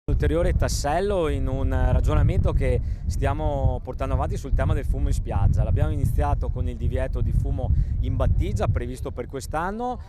Ulteriore tassello in un ragionamento che stiamo portando avanti sul tema del fumo in spiaggia. L'abbiamo iniziato con il divieto di fumo in battigia previsto per quest'anno,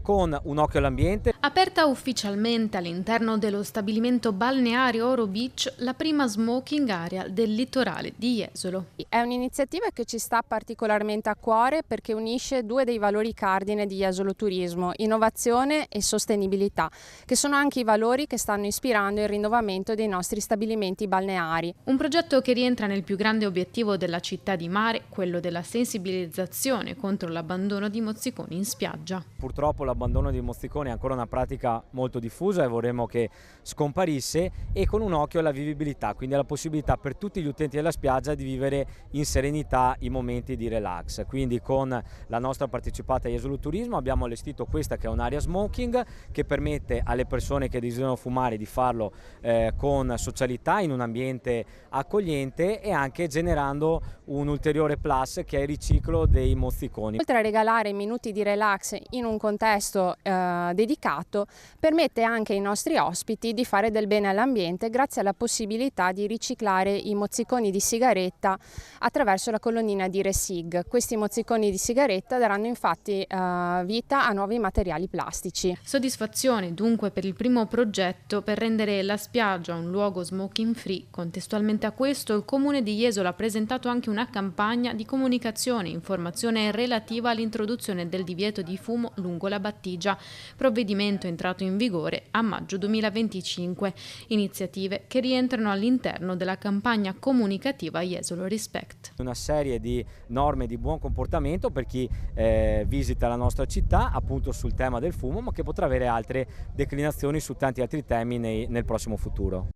con un occhio all'ambiente. Aperta ufficialmente all'interno dello stabilimento balneare Oro Beach la prima smoking area del litorale di Jesolo. È un'iniziativa che ci sta particolarmente a cuore perché unisce due dei valori cardine di Jesolo Turismo, innovazione e sostenibilità, che sono anche i valori che stanno ispirando il rinnovamento dei nostri stabilimenti balneari. Un progetto che rientra nel più grande obiettivo della città di mare, quello della sensibilizzazione contro l'abbandono di mozziconi in spiaggia. Purtroppo l'abbandono di mozziconi è ancora una pratica molto diffusa e vorremmo che scomparisse, e con un occhio alla vivibilità, quindi alla possibilità per tutti gli utenti della spiaggia di vivere in serenità i momenti di relax. Quindi con la nostra partecipata a Jesolo Turismo abbiamo allestito questa che è un'area smoking che permette alle persone che desiderano fumare di farlo con socialità in un ambiente accogliente e anche generando un ulteriore plus che è il riciclo dei mozziconi. Oltre a regalare minuti di relax in un contesto dedicato, permette anche ai nostri ospiti di fare del bene all'ambiente grazie alla possibilità di riciclare i mozziconi di sigaretta attraverso la colonnina di Resig. Questi mozziconi di sigaretta daranno infatti vita a nuovi materiali plastici. Soddisfazione dunque per il primo progetto per rendere la spiaggia un luogo smoking free. Contestualmente a questo, il Comune di Jesolo ha presentato anche una campagna di comunicazione e informazione relativa all'introduzione del divieto di fumo lungo la battigia, provvedimento entrato in vigore a maggio 2025. Iniziative che rientrano all'interno della campagna comunicativa Jesolo Respect. Una serie di norme di buon comportamento per chi visita la nostra città appunto sul tema del fumo, ma che potrà avere altre declinazioni su tanti altri temi nel prossimo futuro.